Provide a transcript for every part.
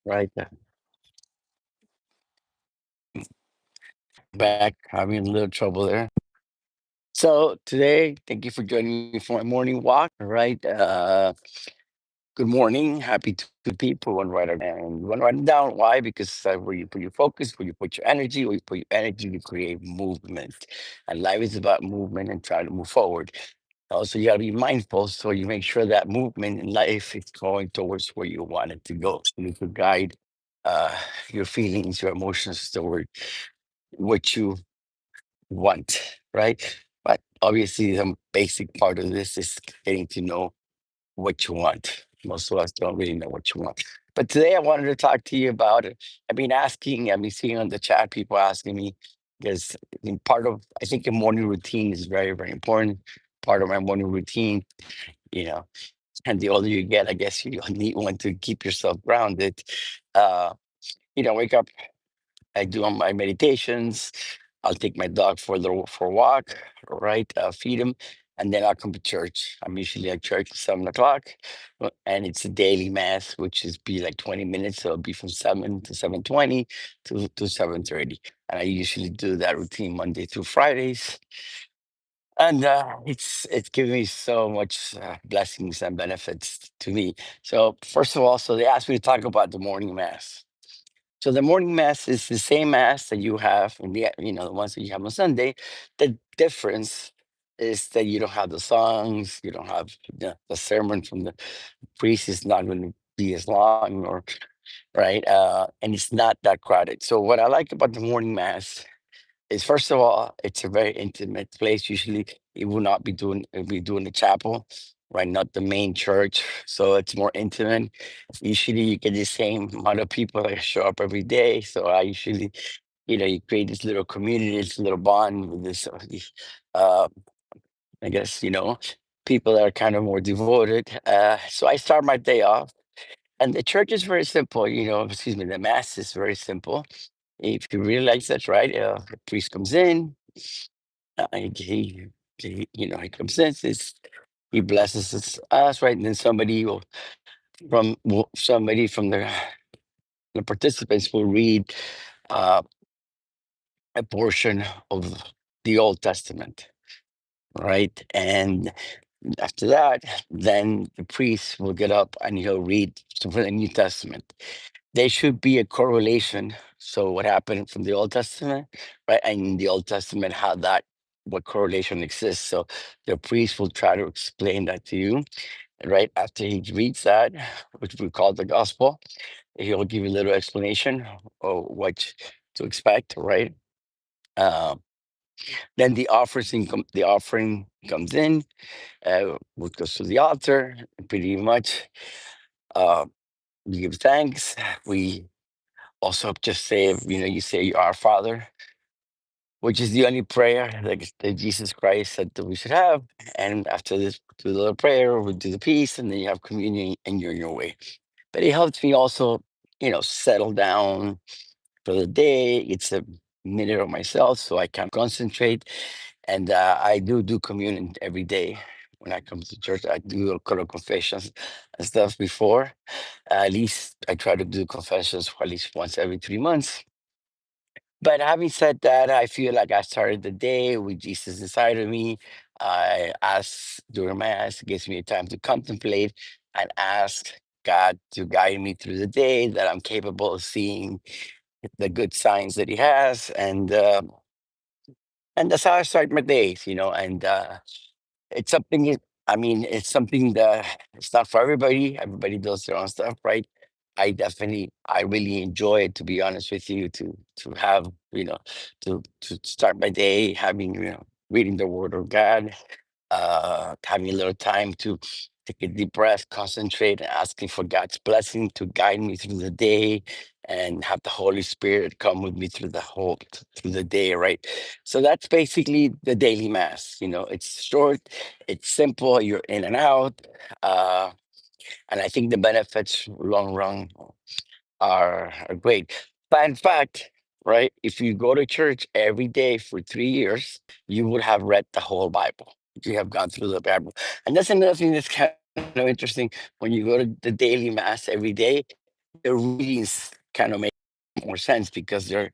Right. Back having a little trouble there. So today, thank you for joining me for my morning walk. All right. Good morning. Happy to people. One write it and one write it down. Why? Because where you put your focus, where you put your energy, where you put your energy to create movement. And life is about movement and trying to move forward. Also, you got to be mindful so you make sure that movement in life is going towards where you want it to go. So you need to guide uh, your feelings, your emotions toward what you want, right? But obviously, the basic part of this is getting to know what you want. Most of us don't really know what you want. But today I wanted to talk to you about it. I've been seeing on the chat people asking me because part of, I think a morning routine is very, very important. Part of my morning routine, you know, and the older you get, I guess you need one to keep yourself grounded. Uh, wake up, I do all my meditations. I'll take my dog for a little for a walk, right? Feed him, and then I'll come to church. I'm usually at church at 7 o'clock, and it's a daily mass, which is be like 20 minutes. So it'll be from 7 to 7:20 to 7:30, and I usually do that routine Monday through Fridays, and it's given me so much blessings and benefits to me. So first of all, so they asked me to talk about the morning mass. So the morning mass is the same mass that you have in the ones that you have on Sunday. The difference is that you don't have the songs, you don't have the sermon from the priest is not going to be as long, or right, and it's not that crowded. So what I like about the morning mass is, first of all, it's a very intimate place. Usually, it will not be doing the chapel, right? Not the main church, so it's more intimate. Usually, you get the same amount of people that show up every day. So I usually, you create this little community, this little bond with these, uh, I guess, people that are kind of more devoted. So I start my day off, and the church is very simple. Excuse me, the mass is very simple. If you realize that, right? The priest comes in, he comes in, he blesses us, right? And then somebody from the participants will read uh, a portion of the Old Testament, right? And after that, then the priest will get up and he'll read from the New Testament. There should be a correlation. So what happened from the Old Testament, right? And in the Old Testament, what correlation exists. So the priest will try to explain that to you, right? After he reads that, which we call the gospel, he'll give you a little explanation of what to expect, right? Um, then the offering comes in, which goes to the altar, pretty much. Uh, we give thanks. We also just say, you say our Father, which is the only prayer that Jesus Christ said that we should have. And after this, do the little prayer, we do the peace, and then you have communion and you're on your way. But it helps me also, settle down for the day. It's a minute of myself, so I can concentrate. And I do communion every day. When I come to church, I do a couple of confessions and stuff before. At least I try to do confessions at least once every 3 months. But having said that, I feel like I started the day with Jesus inside of me. I ask during Mass, it gives me time to contemplate and ask God to guide me through the day, that I'm capable of seeing the good signs that He has. And that's how I start my days, and it's something, it's something that it's not for everybody. Everybody does their own stuff, right? I really enjoy it, to be honest with you, to have, to start my day having, reading the Word of God, having a little time to take a deep breath, concentrate, and asking for God's blessing to guide me through the day, and have the Holy Spirit come with me through the day, right? So that's basically the daily mass. It's short, it's simple, you're in and out, uh, and I think the benefits long run are great. But in fact, right, if you go to church every day for 3 years, you would have read the whole Bible. You have gone through the Bible. And that's another thing that's kind of interesting. When you go to the daily mass every day, the readings kind of make more sense because they're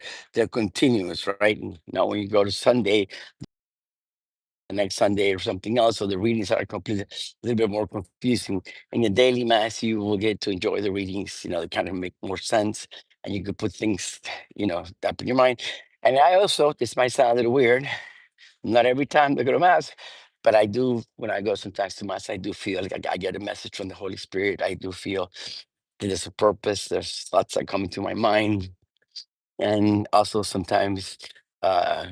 continuous, right? And now when you go to Sunday, the next Sunday or something else, so the readings are completely a little bit more confusing. In the daily mass, you will get to enjoy the readings, they kind of make more sense, and you could put things, up in your mind. And I also, this might sound a little weird, not every time I go to mass, but I do when I go sometimes to mass. I do feel like I get a message from the Holy Spirit. I do feel that there's a purpose. There's thoughts that come into my mind, and also sometimes uh,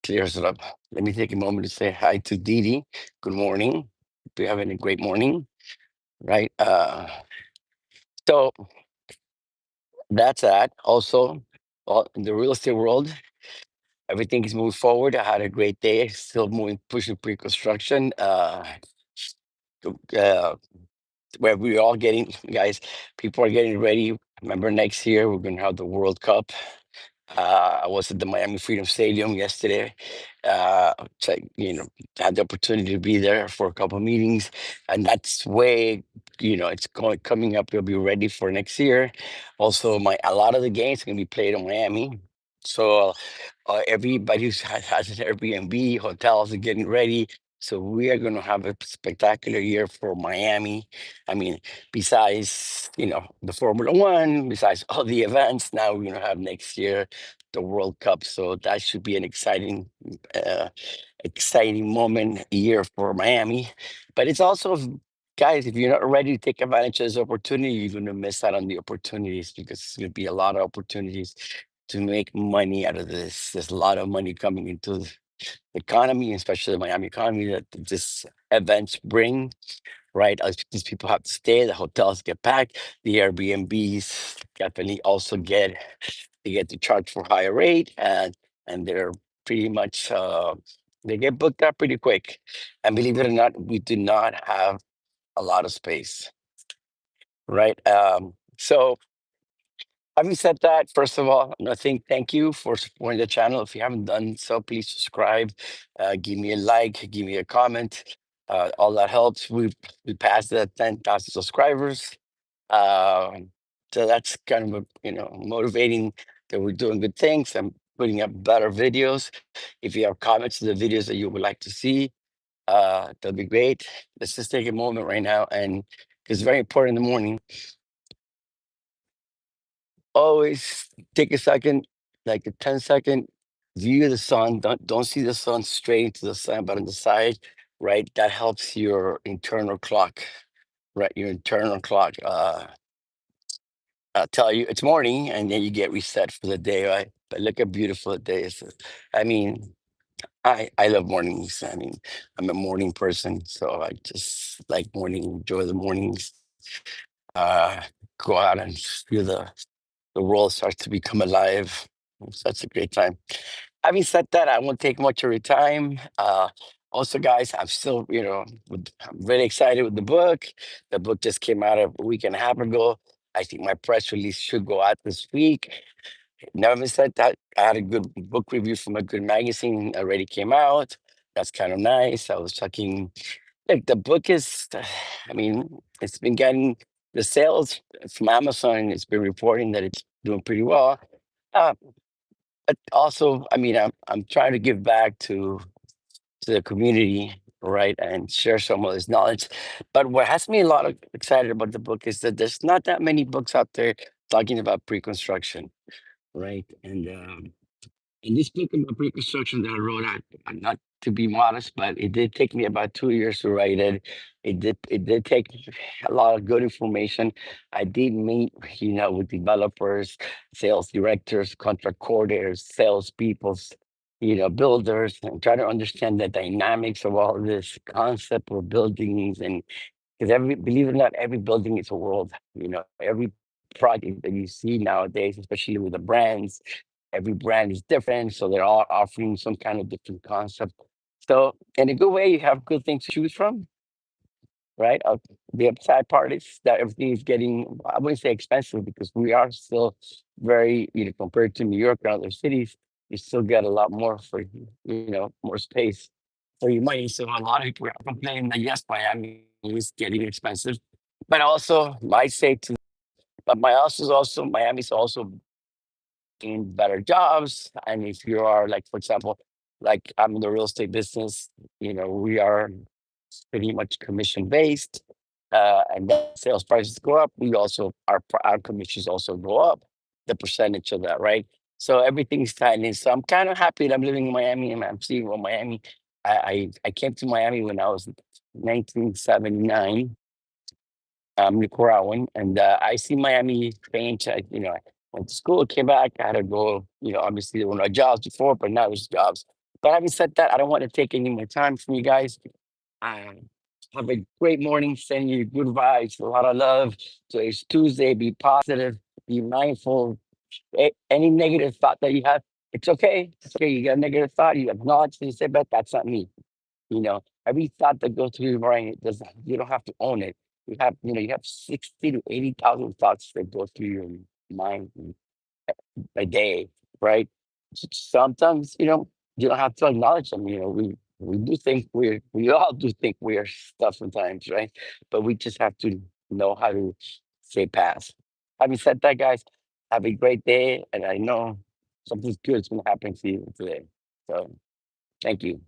clears it up. Let me take a moment to say hi to Dee Dee. Good morning. Hope you're having a great morning, right? So that's that. Also, in the real estate world, everything is moving forward. I had a great day. Still moving, pushing pre-construction. Uh, where we're all getting, guys, people are getting ready. Remember, next year we're going to have the World Cup. I was at the Miami Freedom Stadium yesterday. So, had the opportunity to be there for a couple of meetings, and that's way, it's going coming up. We'll be ready for next year. Also, a lot of the games are going to be played in Miami. So everybody has an Airbnb, hotels are getting ready. So we are going to have a spectacular year for Miami. I mean, besides the Formula One, besides all the events, now we're going to have next year the World Cup. So that should be an uh, exciting moment year for Miami. But it's also, guys, if you're not ready to take advantage of this opportunity, you're going to miss out on the opportunities because there's going to be a lot of opportunities to make money out of this. There's a lot of money coming into the economy, especially the Miami economy, that this events bring, right? These people have to stay, the hotels get packed, the Airbnbs definitely also they get to charge for higher rate, and they're pretty much they get booked up pretty quick. And believe it or not, we do not have a lot of space, right? So having said that, first of all, I think thank you for supporting the channel. If you haven't done so, please subscribe, give me a like, give me a comment. All that helps. We passed the 10,000 subscribers. Um, so that's kind of motivating that we're doing good things and putting up better videos. If you have comments to the videos that you would like to see, that'll be great. Let's just take a moment right now, and because it's very important in the morning, always take a second, like a 10-second view of the sun. Don't see the sun straight into the sun, but on the side, right? That helps your internal clock, right? Your internal clock. Tell you it's morning, and then you get reset for the day, right? But look how beautiful the day is. I mean, I love mornings. I mean, I'm a morning person, so I just like morning, enjoy the mornings. Uh, Go out and feel the world starts to become alive. It's such a great time. Having said that, I won't take much of your time. Also, guys, I'm still, I'm really excited with the book. The book just came out a week and a half ago. I think my press release should go out this week. Never said that. I had a good book review from a good magazine already came out. That's kind of nice. I was talking, like, the book is, I mean, it's been getting the sales from Amazon. It's been reporting that it's doing pretty well. Uh, but also, I mean, I'm trying to give back to the community, right, and share some of this knowledge. But what has me a lot of excited about the book is that there's not that many books out there talking about pre-construction, right? And this book about pre-construction that I wrote, not to be modest, but it did take me about 2 years to write it. It did take a lot of good information. I did meet, with developers, sales directors, contract coordinators, salespeople, builders, and try to understand the dynamics of all this concept of buildings. And because believe it or not, every building is a world. Every project that you see nowadays, especially with the brands, every brand is different, so they're all offering some kind of different concept. So in a good way, you have good things to choose from, right? The upside part is that everything is getting, I wouldn't say expensive because we are still very, compared to New York and other cities, you still get a lot more for, more space for your money. So a lot of people are complaining that yes, Miami is getting expensive, but also might say to But my house is also Miami's also in better jobs. And if you are like, for example, like I'm in the real estate business, we are pretty much commission based. And then sales prices go up, we also our commissions also go up, the percentage of that, right? So everything's tied in. So I'm kind of happy that I'm living in Miami and I'm seeing well Miami. I came to Miami when I was 1979, Nicaraguan, and I see Miami change. I went to school, came back, I had to go. Obviously there were no jobs before, but now there's jobs. But having said that, I don't want to take any more time from you guys. Um, have a great morning. Send you good vibes, a lot of love. Today's Tuesday. Be positive. Be mindful. Any negative thought that you have, it's okay. It's okay. You got a negative thought. You acknowledge and you say, "But that's not me." Every thought that goes through your brain, it doesn't. You don't have to own it. You have 60 to 80,000 thoughts that go through your mind a day, right? Sometimes, you don't have to acknowledge them. We do think we all do think we're stuff sometimes, right? But we just have to know how to say pass. Having said that, guys, have a great day. And I know something good is going to happen to you today. So thank you.